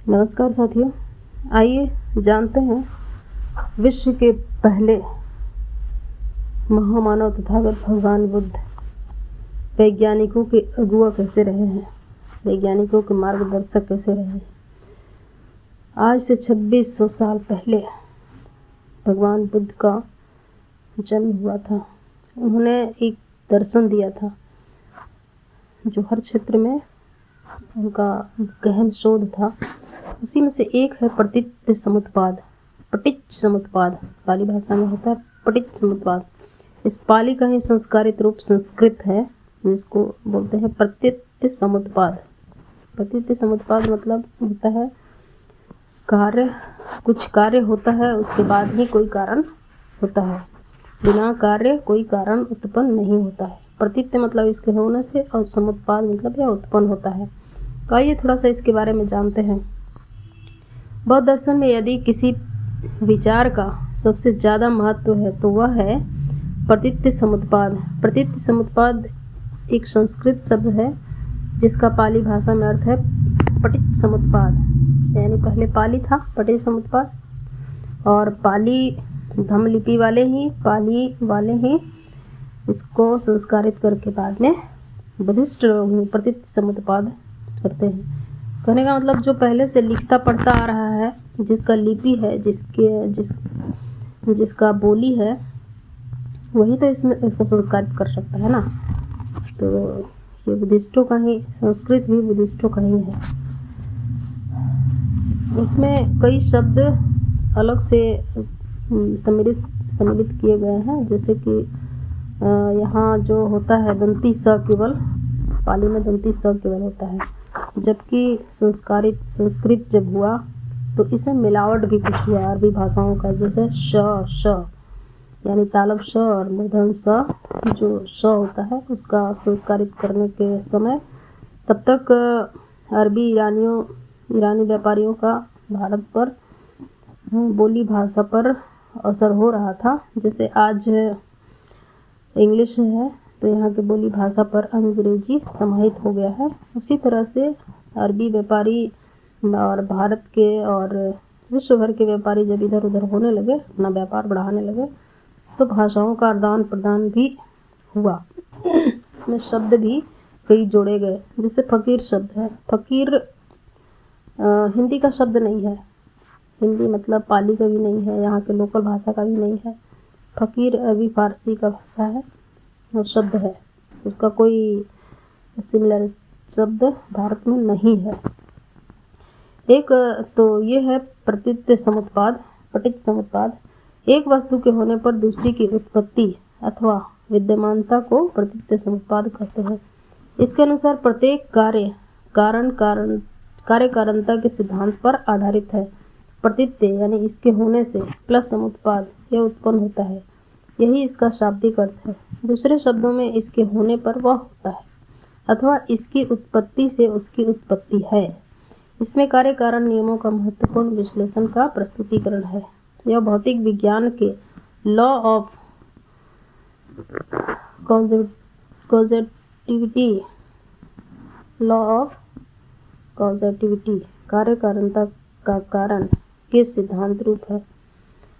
नमस्कार साथियों, आइए जानते हैं विश्व के पहले महामानव तथागत भगवान बुद्ध वैज्ञानिकों के अगुआ कैसे रहे हैं, वैज्ञानिकों के मार्गदर्शक कैसे रहे हैं। आज से 2600 साल पहले भगवान बुद्ध का जन्म हुआ था। उन्होंने एक दर्शन दिया था जो हर क्षेत्र में उनका गहन शोध था। उसी में से एक है प्रतीच्य समुत्पाद। पटिच्च समुत्पाद पाली भाषा में होता है पटिच्च समुत्पाद। इस पाली का ही संस्कारित रूप संस्कृत है, जिसको बोलते हैं प्रतीच्य समुत्पाद। प्रतीच्य समुत्पाद मतलब होता है कार्य, कुछ कार्य होता है उसके बाद ही कोई कारण होता है। बिना कार्य कोई कारण उत्पन्न नहीं होता है। प्रतीच्य मतलब इसके होने से, और समुत्पाद मतलब यह उत्पन्न होता है। तो आइए थोड़ा सा इसके बारे में जानते हैं। बौद्ध दर्शन में यदि किसी विचार का सबसे ज़्यादा महत्व है तो वह है प्रतीच्य समुत्पाद। प्रतीच्य समुत्पाद एक संस्कृत शब्द है जिसका पाली भाषा में अर्थ है पटिच्च समुत्पाद। यानी पहले पाली था पटिच्च समुत्पाद, और पाली धम्मलिपि पाली वाले ही इसको संस्कारित करके बाद में बुद्धिस्ट लोग प्रतीच्य समुत्पाद करते हैं। कहने का मतलब जो पहले से लिखता पढ़ता आ रहा है, जिसका लिपि है, जिसका बोली है, वही तो इसको संस्कारित कर सकता है ना। तो ये बुद्धिस्टों का ही, संस्कृत भी बुद्धिस्टों का ही है। इसमें कई शब्द अलग से सम्मिलित किए गए हैं, जैसे कि यहाँ जो होता है दंती स केवल, पाली में दंती स केवल होता है, जबकि संस्कृत जब हुआ तो इसमें मिलावट भी कुछ हुआ अरबी भाषाओं का, जैसे श यानी तालब श और मूर्धन स, जो श होता है उसका संस्कारित करने के समय तब तक अरबी ईरानी व्यापारियों का भारत पर बोली भाषा पर असर हो रहा था। जैसे आज इंग्लिश है तो यहाँ के बोली भाषा पर अंग्रेजी समाहित हो गया है। उसी तरह से अरबी व्यापारी और भारत के और विश्व भर के व्यापारी जब इधर उधर होने लगे, अपना व्यापार बढ़ाने लगे, तो भाषाओं का आदान प्रदान भी हुआ। इसमें शब्द भी कई जोड़े गए। जैसे फकीर शब्द है। फकीर हिंदी का शब्द नहीं है, हिंदी मतलब पाली का भी नहीं है, यहाँ के लोकल भाषा का भी नहीं है। फकीर अरबी फारसी का भाषा है और शब्द है, उसका कोई सिमिलर शब्द भारत में नहीं है। एक तो ये है प्रतीच्य समुत्पाद, पटिच्च समुत्पाद। एक वस्तु के होने पर दूसरी की उत्पत्ति अथवा विद्यमानता को प्रतीच्य समुत्पाद कहते हैं। इसके अनुसार प्रत्येक कार्य कारणता के सिद्धांत पर आधारित है। प्रतीच्य यानी इसके होने से प्लस समुत्पाद, यह उत्पन्न होता है। यही इसका शाब्दिक अर्थ है। दूसरे शब्दों में इसके होने पर वह होता है अथवा इसकी उत्पत्ति से उसकी उत्पत्ति है। इसमें कार्य कारण नियमों का महत्वपूर्ण विश्लेषण का प्रस्तुतिकरण है। यह भौतिक विज्ञान के लॉ ऑफ कॉजेटिविटी कार्य कारणता का कारण के सिद्धांत रूप है।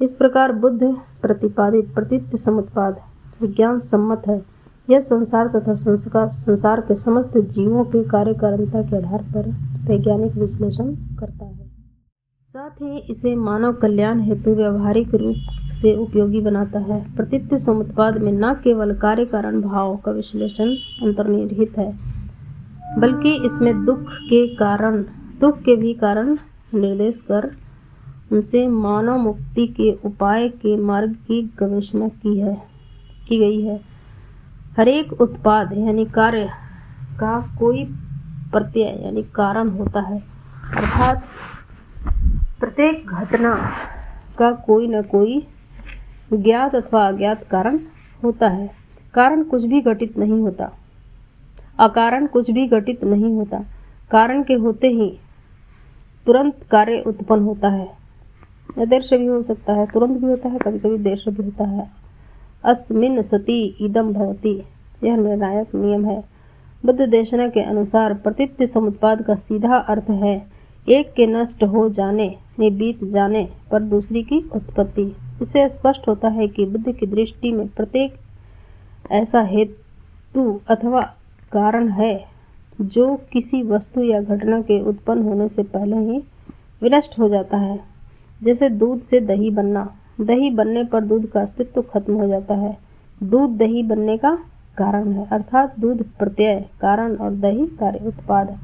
इस प्रकार बुद्ध प्रतिपादित प्रतीच्य समुत्पाद विज्ञान सम्मत है। यह संसार तथा संसार के समस्त जीवों के कार्य कारणता के आधार पर वैज्ञानिक विश्लेषण करता है। साथ ही इसे मानव कल्याण हेतु व्यवहारिक रूप से उपयोगी बनाता है। प्रतीच्य समुत्पाद में न केवल कार्य कारण भाव का विश्लेषण अंतर्निहित है, बल्कि इसमें दुख के भी कारण निर्देश कर उनसे मानव मुक्ति के उपाय के मार्ग की गवेषणा की गई है। हरेक उत्पाद यानी कार्य का कोई प्रत्यय यानी कारण होता है, अर्थात प्रत्येक घटना का कोई न कोई ज्ञात अथवा अज्ञात कारण होता है। कारण कुछ भी घटित नहीं होता, अकारण कुछ भी घटित नहीं होता। कारण के होते ही तुरंत कार्य उत्पन्न होता है। या देर से भी हो सकता है, तुरंत भी होता है, कभी कभी देर से भी होता है। अस्मिन् सति इदं भवति, यह निर्णायक नियम है। बुद्ध देशना के अनुसार प्रतीच्य समुत्पाद का सीधा अर्थ है एक के नष्ट हो जाने में बीत जाने पर दूसरी की उत्पत्ति। इससे स्पष्ट होता है कि बुद्ध की दृष्टि में प्रत्येक ऐसा हेतु अथवा कारण है जो किसी वस्तु या घटना के उत्पन्न होने से पहले ही विनष्ट हो जाता है। जैसे दूध से दही बनना, दही बनने पर दूध का अस्तित्व खत्म हो जाता है। दूध दही बनने का कारण है, अर्थात दूध प्रत्यय कारण और दही कार्य उत्पाद।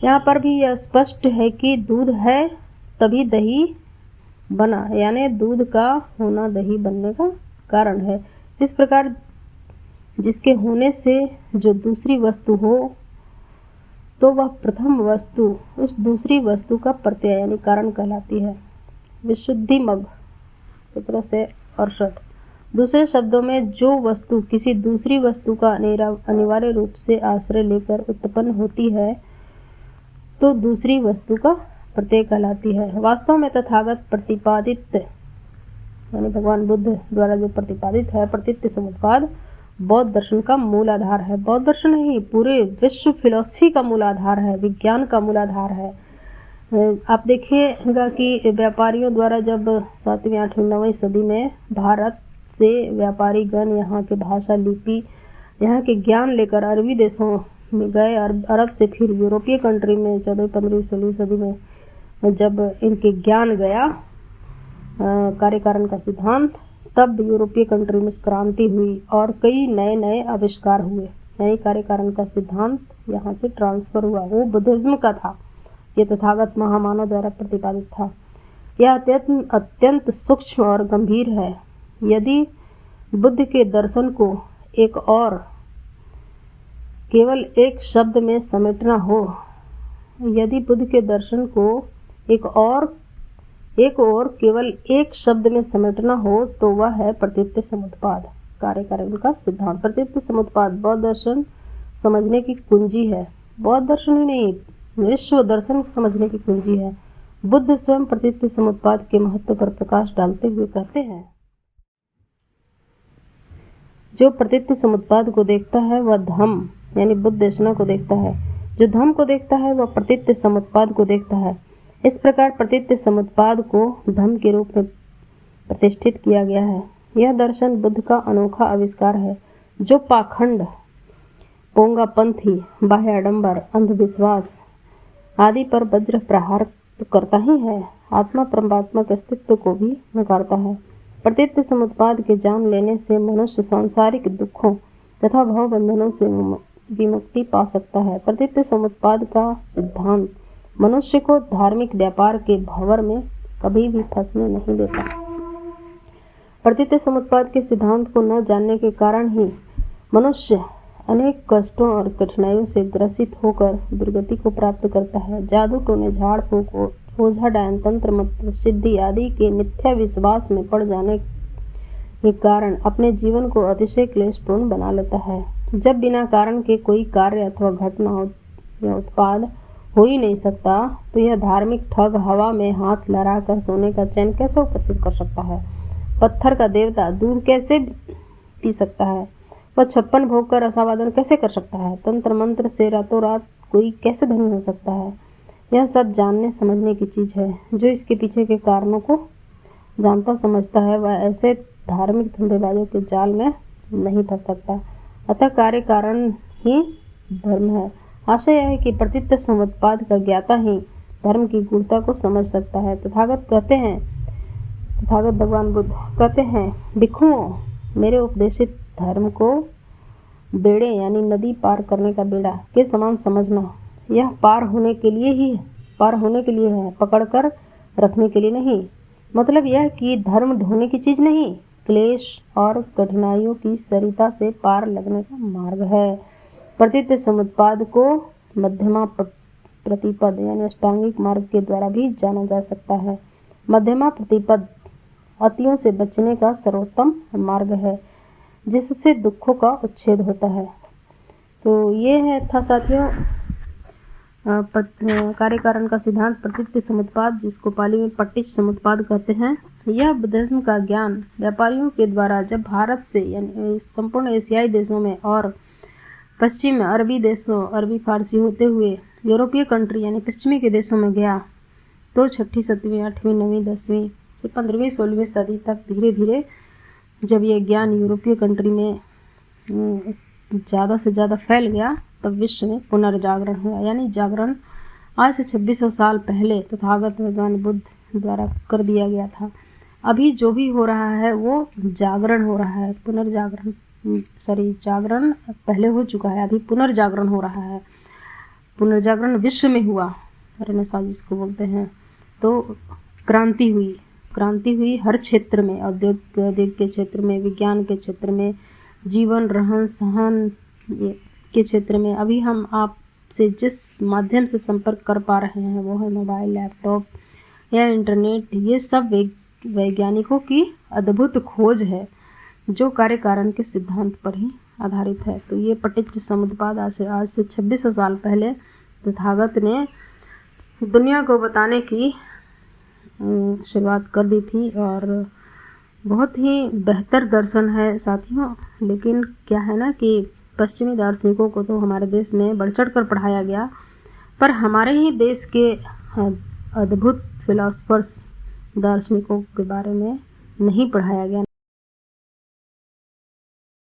यहाँ पर भी यह स्पष्ट है कि दूध है तभी दही बना, यानी दूध का होना दही बनने का कारण है। इस प्रकार जिसके होने से जो दूसरी वस्तु हो तो वह प्रथम वस्तु उस दूसरी वस्तु का प्रत्यय यानी कारण कहलाती है। विशुद्धि मग 1768। दूसरे शब्दों में जो वस्तु किसी दूसरी वस्तु का अनिवार्य रूप से आश्रय लेकर उत्पन्न होती है तो दूसरी वस्तु का प्रत्यय कहलाती है। वास्तव में तथागत प्रतिपादित यानी भगवान बुद्ध द्वारा जो प्रतिपादित है प्रतीत्य समुत्पाद बौद्ध दर्शन का मूल आधार है। बौद्ध दर्शन ही पूरे विश्व फिलॉसफी का मूल आधार है, विज्ञान का मूल आधार है। आप देखिएगा कि व्यापारियों द्वारा जब 7वीं 8वीं 9वीं सदी में भारत से व्यापारी गण यहाँ के भाषा लिपि यहाँ के ज्ञान लेकर अरबी देशों में गए, अरब से फिर यूरोपीय कंट्री में 14वीं 15वीं 16वीं सदी में जब इनके ज्ञान गया कार्य कारण का सिद्धांत, तब यूरोपीय कंट्री में क्रांति हुई और कई नए नए आविष्कार हुए। यानी कार्य कारण का सिद्धांत यहाँ से ट्रांसफर हुआ, वो बुद्धिज्म का था, ये तथागत महामानव द्वारा प्रतिपादित था। यह अत्यंत सूक्ष्म और गंभीर है। यदि बुद्ध के दर्शन को एक और केवल एक शब्द में समेटना हो, यदि बुद्ध के दर्शन को एक और केवल एक शब्द में समेटना हो तो वह है प्रतीत्य समुत्पाद कार्य कारण का सिद्धांत। प्रतीत्य समुत्पाद बौद्ध दर्शन समझने की कुंजी है। बौद्ध दर्शन ही नहीं, विश्व दर्शन समझने की कुंजी है। बुद्ध स्वयं प्रतीत्य समुत्पाद के महत्व पर प्रकाश डालते हुए कहते हैं, जो प्रतीत्य समुत्पाद को देखता है वह धम्म यानी बुद्ध देशना को देखता है, जो धम्म को देखता है वह प्रतीत्य समुत्पाद को देखता है। इस प्रकार प्रतीत्य समुत्पाद को धम्म के रूप में प्रतिष्ठित किया गया है। यह दर्शन बुद्ध का अनोखा आविष्कार है, जो पाखंड, पोंगापंथी, बाह्य आडंबर, अंधविश्वास आदि पर वज्र प्रहार करता ही है, आत्मा परमात्मा के अस्तित्व को भी नकारता है। प्रतीत्य समुत्पाद के जान लेने से मनुष्य सांसारिक दुखों तथा भव बंधनों से विमुक्ति पा सकता है। प्रतीत्य समुत्पाद का सिद्धांत मनुष्य को धार्मिक व्यापार के भंवर में कभी भी फंसने नहीं देता। प्रतीत्य समुत्पाद के सिद्धांत को न जानने के कारण ही मनुष्य अनेक कष्टों और कठिनाइयों से ग्रसित होकर दुर्गति को प्राप्त करता है। जादू टोने, झाड़ फूक, ओझा डायन, तंत्र मंत्र, सिद्धि आदि के मिथ्या विश्वास में पड़ जाने के कारण अपने जीवन को अतिशय क्लेशपूर्ण बना लेता है। जब बिना कारण के कोई कार्य अथवा घटना या उत्पाद हो ही नहीं सकता तो यह धार्मिक ठग हवा में हाथ लहराकर सोने का चैन कैसे उपस्थित कर सकता है? पत्थर का देवता दूध कैसे पी सकता है? वह 56 भोग कर आशावादन कैसे कर सकता है? तंत्र मंत्र से रातों रात कोई कैसे धनी हो सकता है? यह सब जानने समझने की चीज है। जो इसके पीछे के कारणों को जानता समझता है वह ऐसे धार्मिक धंधेबाजों के जाल में नहीं फंस सकता। अतः कार्य कारण ही धर्म है। आशय यह है कि प्रतीत्य समुत्पाद का ज्ञाता ही धर्म की गूढ़ता को समझ सकता है। तथागत भगवान बुद्ध कहते हैं, भिक्षुओं, मेरे उपदेशित धर्म को बेड़े यानी नदी पार करने का बेड़ा के समान समझना। यह पार होने के लिए है, पकड़कर रखने के लिए नहीं। मतलब यह कि धर्म ढोने की चीज नहीं, क्लेश और कठिनाइयों की सरिता से पार लगने का मार्ग है। प्रतीत्य समुत्पाद को मध्यमा प्रतिपद यानी अष्टांगिक मार्ग के द्वारा भी जाना जा सकता है। मध्यमा प्रतिपद अतियों से बचने का सर्वोत्तम मार्ग है, जिससे दुखों का उच्छेद होता है। तो ये था साथियों कार्य कारण का सिद्धांत प्रतीत्य समुत्पाद, जिसको पाली में पट्टिच समुत्पाद कहते हैं। यह बुद्धिज्म का ज्ञान व्यापारियों के द्वारा जब भारत से यानी संपूर्ण एशियाई देशों में और पश्चिम अरबी देशों, अरबी फारसी होते हुए यूरोपीय कंट्री यानी पश्चिमी के देशों में गया तो 6वीं 7वीं 8वीं 9वीं 10वीं से 15वीं 16वीं सदी तक धीरे धीरे जब ये ज्ञान यूरोपीय कंट्री में ज़्यादा से ज़्यादा फैल गया तब विश्व में पुनर्जागरण हुआ। यानी जागरण आज से 2600 साल पहले तथागत भगवान बुद्ध द्वारा कर दिया गया था। अभी जो भी हो रहा है वो जागरण हो रहा है, पुनर्जागरण, जागरण पहले हो चुका है, अभी पुनर्जागरण हो रहा है। पुनर्जागरण विश्व में हुआ, रेनेसां जिसको बोलते हैं। तो क्रांति हुई हर क्षेत्र में, औद्योगिक के क्षेत्र में, विज्ञान के क्षेत्र में, जीवन रहन सहन के क्षेत्र में। अभी हम आपसे जिस माध्यम से संपर्क कर पा रहे हैं वो है मोबाइल, लैपटॉप या इंटरनेट। ये सब वैज्ञानिकों की अद्भुत खोज है जो कार्य कारण के सिद्धांत पर ही आधारित है। तो ये पटिच्च समुद्पाद आज से 2600 साल पहले तथागत ने दुनिया को बताने की शुरुआत कर दी थी और बहुत ही बेहतर दर्शन है साथियों। लेकिन क्या है ना कि पश्चिमी दार्शनिकों को तो हमारे देश में बढ़ चढ़ कर पढ़ाया गया, पर हमारे ही देश के अद्भुत फिलोसफर्स दार्शनिकों के बारे में नहीं पढ़ाया गया।